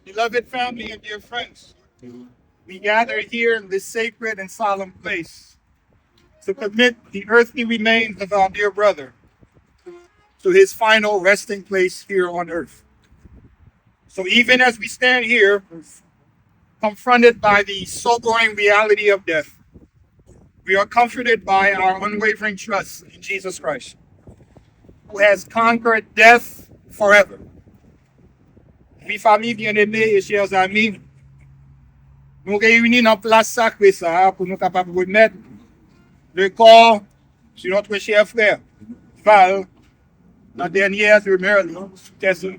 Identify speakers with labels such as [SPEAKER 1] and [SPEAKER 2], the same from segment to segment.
[SPEAKER 1] Beloved family and dear friends, we gather here in this sacred and solemn place to commit the earthly remains of our dear brother to his final resting place here on earth. So even as we stand here, confronted by the sobering reality of death, we are comforted by our unwavering trust in Jesus Christ, who has conquered death forever. Mes familles bien-aimées et chers amis, nous réunis dans place sacrée ça pour nous capables de remettre le corps sur notre cher frère Val dans la dernière demeure sous Tesla.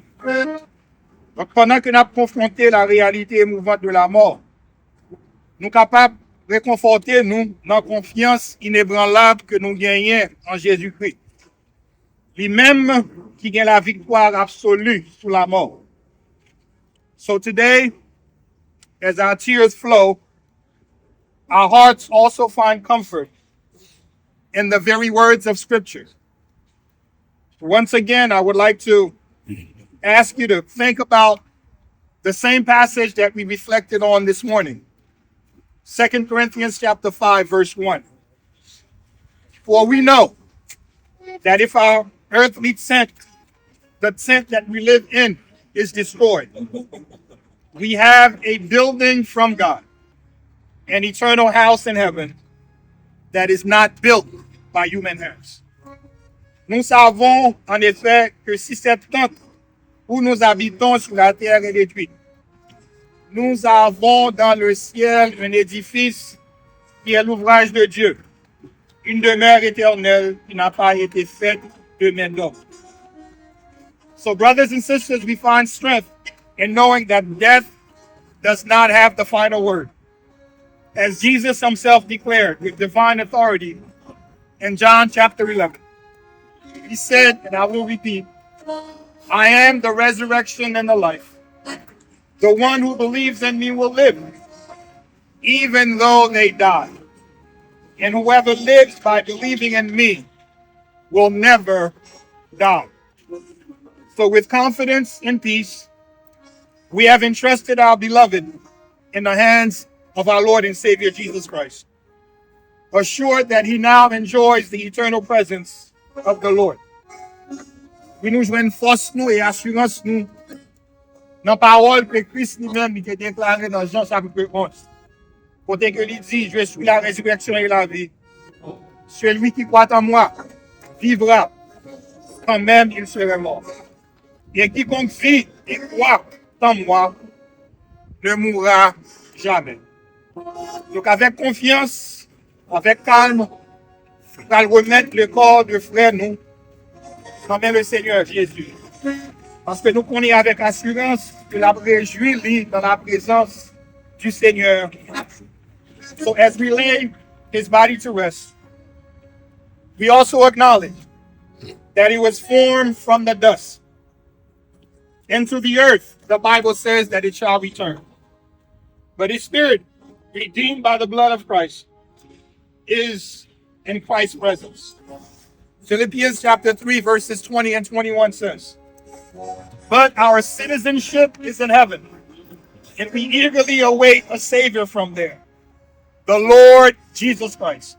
[SPEAKER 1] Donc pendant que nous avons confronté la réalité émouvante de la mort, nous sommes capables de réconforter nous dans la confiance inébranlable que nous gagnons en Jésus-Christ. Lui-même qui gagne la victoire absolue sur la mort. So today, as our tears flow, our hearts also find comfort in the very words of Scripture. Once again, I would like to ask you to think about the same passage that we reflected on this morning. 2 Corinthians chapter 5, verse 1. For we know that if our earthly tent, the tent that we live in, is destroyed, we have a building from God, an eternal house in heaven that is not built by human hands. Nous savons en effet que si cette tente où nous habitons sur la terre est détruite, nous avons dans le ciel un édifice qui est l'ouvrage de Dieu, une demeure éternelle qui n'a pas été faite de main d'homme. So brothers and sisters, we find strength in knowing that death does not have the final word. As Jesus himself declared with divine authority in John chapter 11, he said, and I will repeat, I am the resurrection and the life. The one who believes in me will live, even though they die. And whoever lives by believing in me will never die. So with confidence and peace, we have entrusted our beloved in the hands of our Lord and Savior Jesus Christ, assured that he now enjoys the eternal presence of the Lord. We nous joignons force nous et assurance nous dans la parole que Christ lui-même a déclarée dans Jean chapitre 11. Côté que il dit, je suis la résurrection et la vie. Celui qui croit en moi vivra quand même il serait mort. Et quiconque vit et croit en moi ne mourra jamais. Donc avec confiance, avec calme, nous allons remettre le corps de frère nous, quand même le Seigneur Jésus. Parce que nous connaissons avec assurance que la réjouit dans la présence du Seigneur. So as we lay his body to rest, we also acknowledge that he was formed from the dust. Into the earth, the Bible says that it shall return. But his spirit, redeemed by the blood of Christ, is in Christ's presence. Philippians chapter 3, verses 20 and 21 says, but our citizenship is in heaven, and we eagerly await a Savior from there, the Lord Jesus Christ,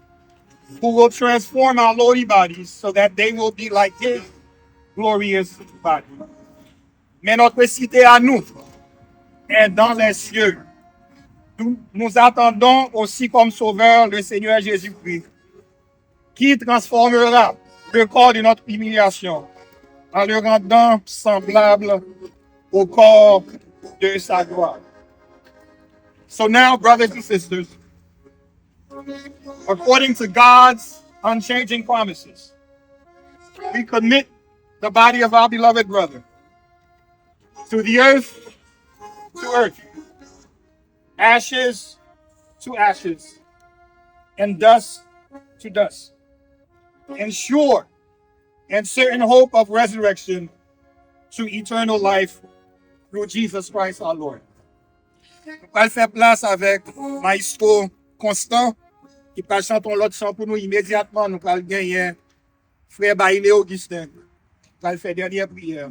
[SPEAKER 1] who will transform our lowly bodies so that they will be like his glorious body. Mais notre cité à nous est dans les cieux. Nous attendons aussi comme sauveur le Seigneur Jésus-Christ, qui transformera le corps de notre humiliation en le rendant semblable au corps de sa gloire. So now, brothers and sisters, according to God's unchanging promises, we commit the body of our beloved brother to the earth, to earth, ashes to ashes, and dust to dust. And sure and certain hope of resurrection to eternal life through Jesus Christ our Lord. Nous allons faire place avec Maestro Constant, qui va chanter l'autre chant pour nous immédiatement. Nous allons gagner Frère Bailey Augustin. Nous allons faire dernière prière.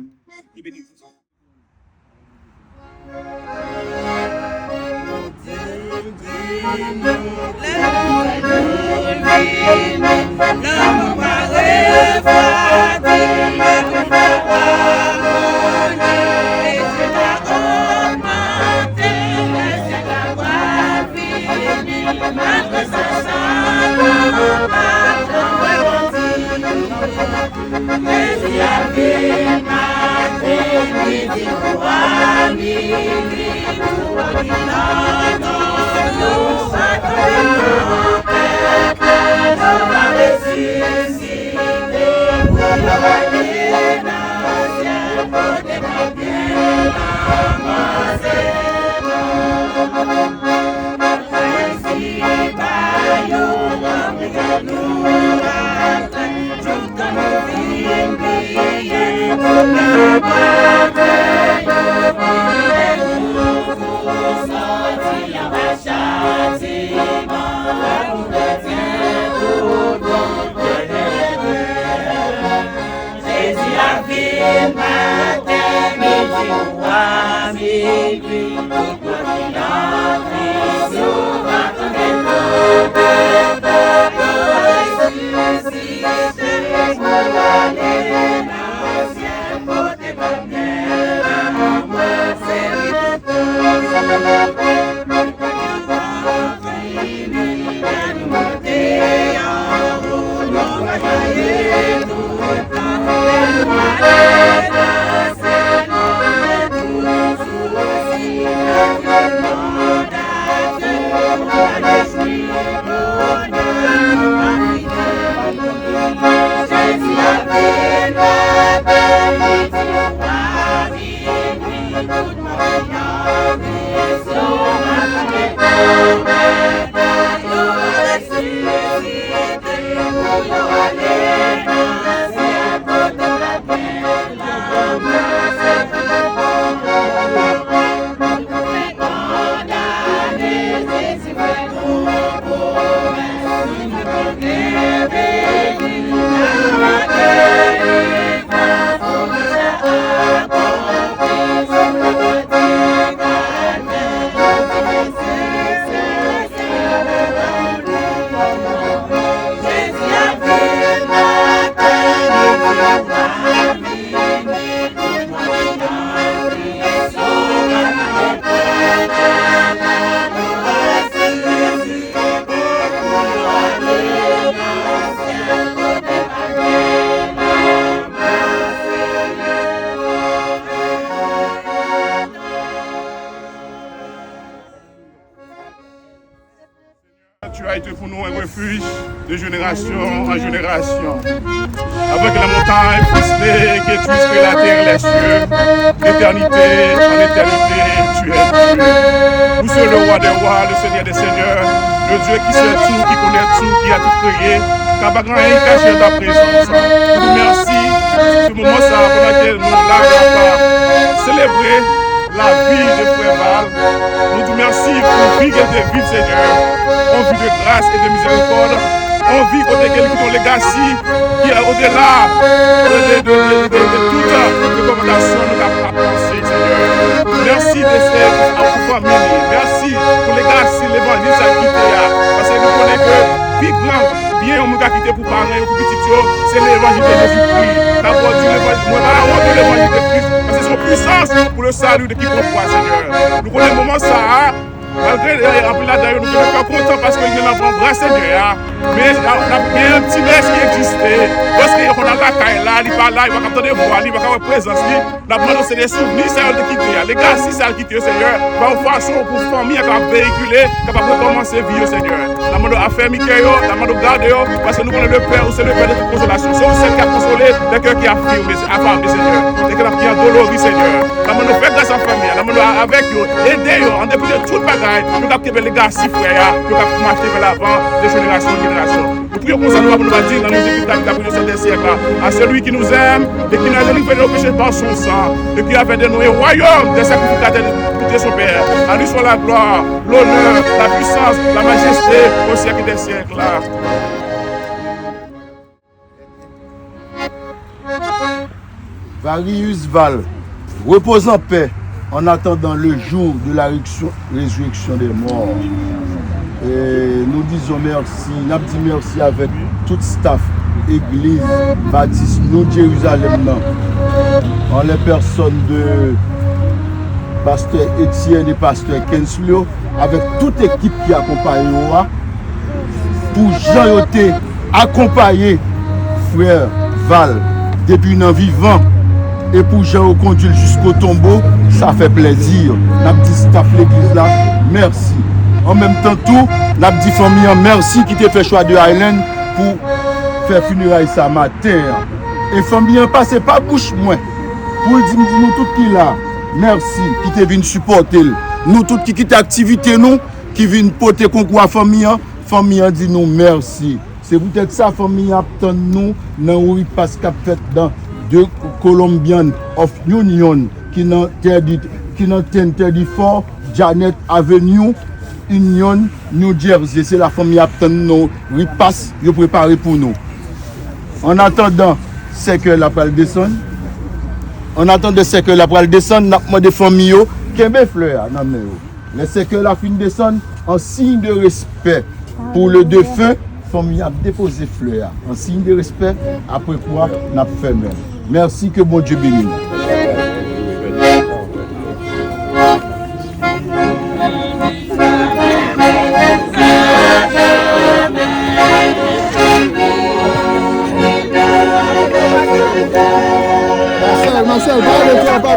[SPEAKER 2] Tu as été pour nous un refuge de génération en génération. Avec la montagne frustrée qui est plus que la terre et les cieux, d'éternité en éternité, tu es Dieu. Nous sommes le roi des rois, le Seigneur des seigneurs, le Dieu qui sait tout, qui connaît tout, qui a tout créé, qui n'a pas grand rien caché dans ta présence. Nous vous remercions pour ce moment ça pendant lequel nous l'avons célébrer la vie de Frère Val. Nous te remercions pour vie qu'elle te vive, Seigneur, en vie de grâce et de miséricorde, en vie côté qu'elle qui ton legacy, qui est au-delà de toute recommandation de la pensée, Seigneur. Merci de cette famille, merci pour les legacy, l'évangile, ça qui parce que nous connaissons que plus grand bien on m'a quitté pour parler pour petit c'est l'évangile de Jésus-Christ. D'abord Dieu l'évangile, moi la honte de l'évangile de Christ, parce que c'est son puissance pour le salut de qui qu'on croit, Seigneur. Nous connaissons le moment ça. Malgré là d'ailleurs nous sommes pas contents parce qu'il y a un grand Seigneur, mais il y a un petit messe qui existait. Parce qu'on a la caille là, il va là, il va capter des voix, il va avoir présence. La demande c'est des souvenirs, c'est de quitter. Les gars, si ça quitte, Seigneur, va en façon pour famille capable véhiculer, capable de commencer vie, Seigneur. La demande à faire Mickey, la demande à garder, parce que nous connaissons le Père, c'est le Père de toute consolation. C'est celle qui a consolé les cœurs qui a affirmé, Seigneur. Les cœurs qui a dolori, Seigneur. La demande de faire grâce à la famille, la demande avec eux, aider en dépit de tout le bagage. Nous avons les gars si frères, nous avons marché vers l'avant de génération en génération. Nous prions pour ça, nous allons dire dans nos écrits de ce siècle à celui qui nous aime et qui nous a délivré de nos péchés par son sang, et qui a fait de nous un royaume des sacrificateurs de son Père. À lui soit la gloire, l'honneur, la puissance, la majesté au siècle des siècles.
[SPEAKER 3] Varius Val, repose en paix en attendant le jour de la résurrection des morts. Et nous disons merci, nous disons merci avec tout staff, église, baptiste, nous Jérusalem, en les personnes de pasteur Etienne et pasteur Kenslio, avec toute équipe qui accompagne nous, pour Jean-Yoté accompagner frère Val depuis nos vivants et pour Jean conduire jusqu'au tombeau, ça fait plaisir. Nous dit staff l'église là, merci. En même temps tout, nous dit famille merci qui t'a fait choix de Highland pour faire funérailles ça matin. Et famille passe pas bouche moins. Pour dire nous tout qui là, merci qui t'a venu supporter. Nous tout qui quitte activité nous qui viennent porter concours à famille, famille dit nous merci. C'est peut-être ça famille attend nous dans le passe qu'a fait dans deux Colombian of Union qui n'ont interdit fort Janet Avenue Union New Jersey. C'est la famille attend nous repasse yo préparé pour nous. En attendant c'est que la pral descendre. En attendant c'est que la pral descendre n'a demandé famille kembe fleur nan men yo. Mais c'est que la fin descendre en signe de respect pour le défunt, famille a déposé fleur en signe de respect, après quoi n'a fait même. Merci, que bon Dieu bénisse.
[SPEAKER 4] Marcel, pas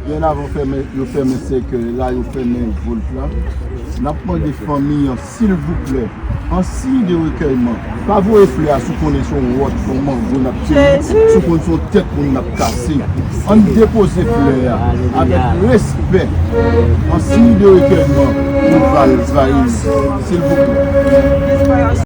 [SPEAKER 3] bien avant de fermer c'est que là, ils ferment le vol là. Nous avons des familles, s'il vous plaît, en signe de recueillement. Pas vous effleurer à ce qu'on est sur votre comment vous n'avez pas sous qu'on son tête pour nous casser. On dépose les fleurs avec respect, en signe de recueillement pour Val-Zvaïs, s'il vous plaît.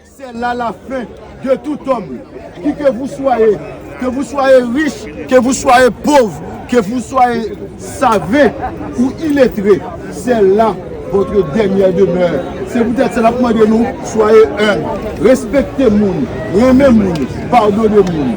[SPEAKER 3] C'est là la fin de tout homme. Qui que vous soyez riche, que vous soyez pauvre, que vous soyez savé ou illettré, c'est là votre dernière demeure. C'est peut-être cela pour de nous, soyez humbles, respectez le monde, aimez le monde, pardonnez le monde.